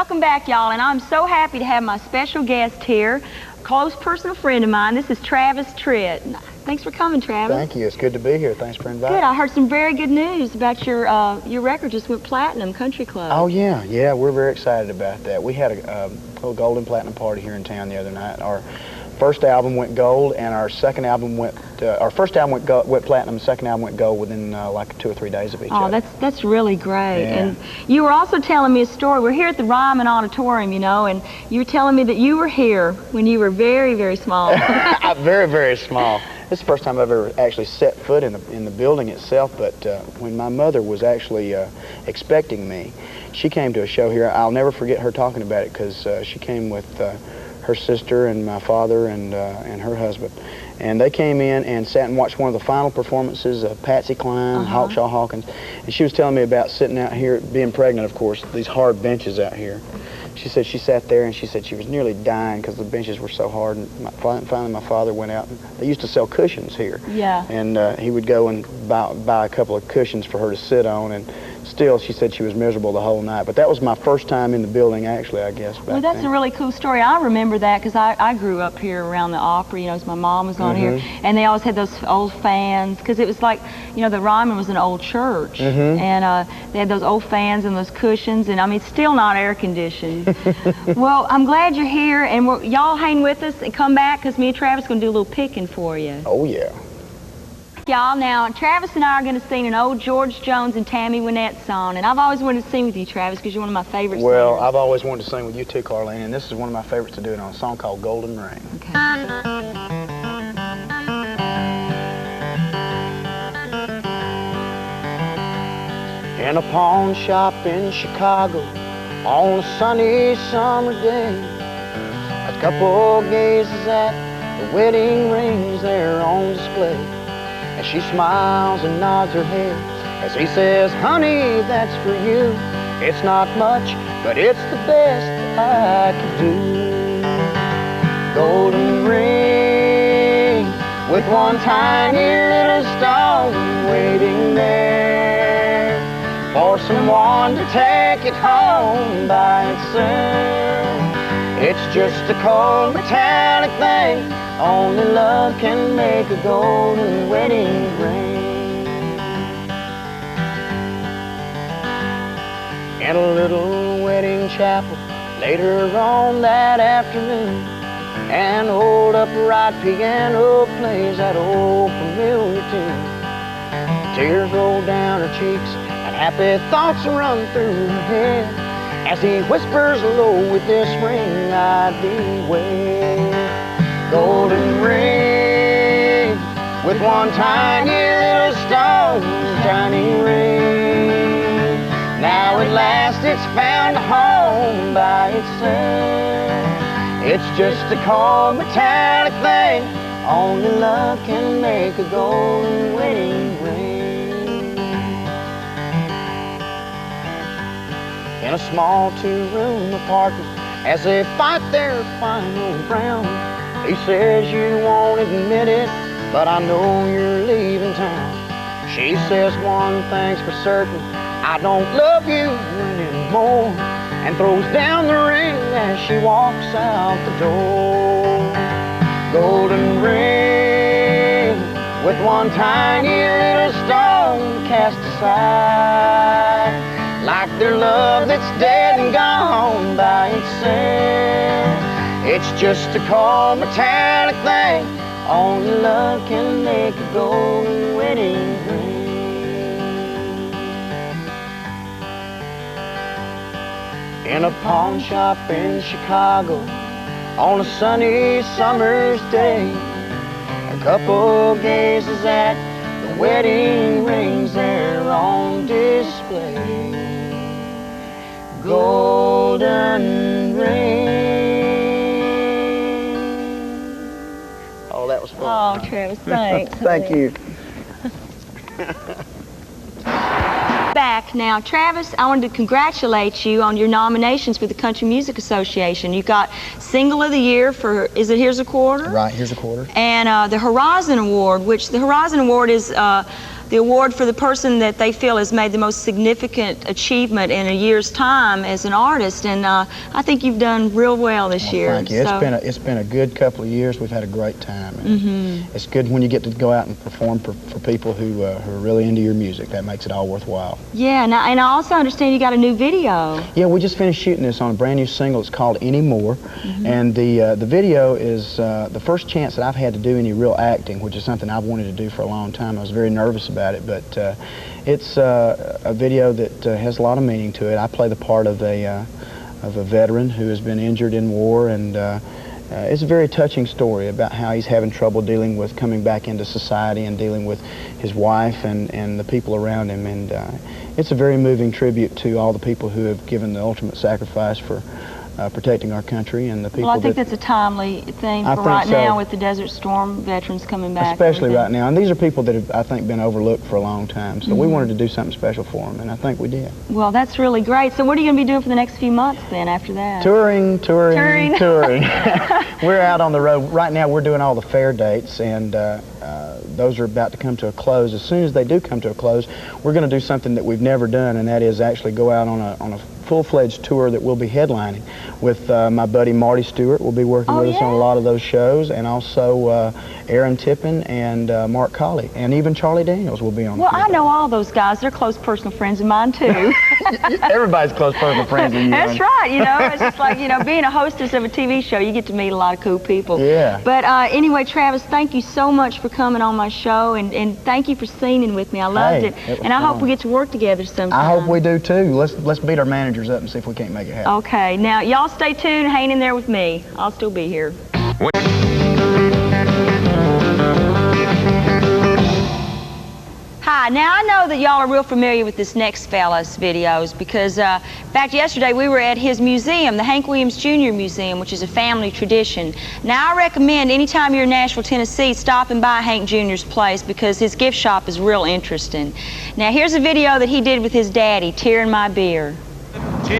Welcome back, y'all, and I'm so happy to have my special guest here, a close personal friend of mine. This is Travis Tritt. Thanks for coming, Travis. Thank you. It's good to be here. Thanks for inviting me. Good. I heard some very good news about your record just went platinum, Country Club. Oh, yeah. We're very excited about that. We had a little gold and platinum party here in town the other night. Our first album went gold, and our second album went, our first album went platinum, the second album went gold within like 2 or 3 days of each other. Oh, that's really great. Yeah. And you were also telling me a story. We're here at the Ryman Auditorium, you know, and you were telling me that you were here when you were very, very small. Very, very small. This is the first time I've ever actually set foot in the building itself, but when my mother was actually expecting me, she came to a show here. I'll never forget her talking about it, because she came with her sister and my father and her husband. And they came in and sat and watched one of the final performances of Patsy Cline, Hawkshaw Hawkins. And she was telling me about sitting out here, being pregnant, of course, these hard benches out here. She said she sat there and she said she was nearly dying because the benches were so hard. And finally my father went out, and they used to sell cushions here. Yeah. And he would go and buy a couple of cushions for her to sit on, and still she said she was miserable the whole night. But that was my first time in the building, actually, I guess. Well, that's a really cool story. I remember that because I grew up here around the Opera, you know, as my mom was on here, and they always had those old fans, because it was like, you know, the Ryman was an old church, and they had those old fans and those cushions, and I mean, still not air conditioned. Well, I'm glad you're here, and y'all hang with us and come back, because me and Travis are going to do a little picking for you. Oh, yeah. Y'all, now, Travis and I are going to sing an old George Jones and Tammy Wynette song, and I've always wanted to sing with you, Travis, because you're one of my favorite singers. Well, I've always wanted to sing with you too, Carlene, and this is one of my favorites to do it on, a song called Golden Ring. Okay. In a pawn shop in Chicago on a sunny summer day, a couple gazes at the wedding rings there on display, and she smiles and nods her head as he says, "Honey, that's for you. It's not much, but it's the best I could do." Golden ring with one tiny little stone waiting there for someone to take it home by itself. It's just a cold metallic thing, only love can make a golden wedding ring. In a little wedding chapel later on that afternoon, an old upright piano plays that old familiar tune. Tears roll down her cheeks and happy thoughts run through her head as he whispers low, "With this ring I'd be wed." Golden ring with one tiny little stone, tiny ring. Now at last it's found a home by itself. It's just a cold metallic thing, only love can make a golden wedding ring. In a small 2-room apartment as they fight their final round, he says, "You won't admit it, but I know you're leaving town." She says, "One thing's for certain, I don't love you anymore," and throws down the ring as she walks out the door. Golden ring with one tiny little stone cast aside, like their love that's dead and gone by itself. It's just a cold metallic thing, only love can make a golden wedding ring. In a pawn shop in Chicago on a sunny summer's day, a couple gazes at the wedding rings there on display. Golden ring. Oh, that was fun. Oh, Travis, thanks. Thank you. Back now, Travis, I wanted to congratulate you on your nominations for the Country Music Association. You got Single of the Year for, is it Here's a Quarter? Right, Here's a Quarter. And the Horizon Award, which the Horizon Award is the award for the person that they feel has made the most significant achievement in a year's time as an artist, and I think you've done real well this year. Thank you. So. It's been a good couple of years. We've had a great time. And it's good when you get to go out and perform for people who are really into your music. That makes it all worthwhile. Yeah, and I also understand you got a new video. Yeah, we just finished shooting this on a brand new single. It's called Anymore, and the video is the first chance that I've had to do any real acting, which is something I've wanted to do for a long time. I was very nervous about it, but it's a video that has a lot of meaning to it. I play the part of a veteran who has been injured in war, and it's a very touching story about how he's having trouble dealing with coming back into society and dealing with his wife and the people around him. And it's a very moving tribute to all the people who have given the ultimate sacrifice for protecting our country and the people. Well, I think that's a timely thing for right now with the Desert Storm veterans coming back. Especially right now. And these are people that have, I think, been overlooked for a long time. So we wanted to do something special for them, and I think we did. Well, that's really great. So what are you going to be doing for the next few months then after that? Touring. We're out on the road. Right now we're doing all the fair dates, and those are about to come to a close. As soon as they do come to a close, we're going to do something that we've never done, and that is actually go out on a full-fledged tour that we'll be headlining with my buddy Marty Stewart. Will be working with us on a lot of those shows, and also Aaron Tippin and Mark Colley, and even Charlie Daniels will be on. Well, I know all those guys. They're close personal friends of mine too. Everybody's close personal friends of you. That's right. You know, it's just like, you know, being a hostess of a TV show, you get to meet a lot of cool people. Yeah. But anyway, Travis, thank you so much for coming on my show, and thank you for singing with me. I loved it, and I hope we get to work together sometime. I hope we do too. Let's beat our managers up and see if we can't make it happen. Okay. Now, y'all stay tuned. Hang in there with me. I'll still be here. Hi, now I know that y'all are real familiar with this next fella's videos because, in fact, yesterday we were at his museum, the Hank Williams Jr. Museum, which is a family tradition. Now I recommend anytime you're in Nashville, Tennessee, stopping by Hank Jr.'s place because his gift shop is real interesting. Now here's a video that he did with his daddy, Tearing My Beer.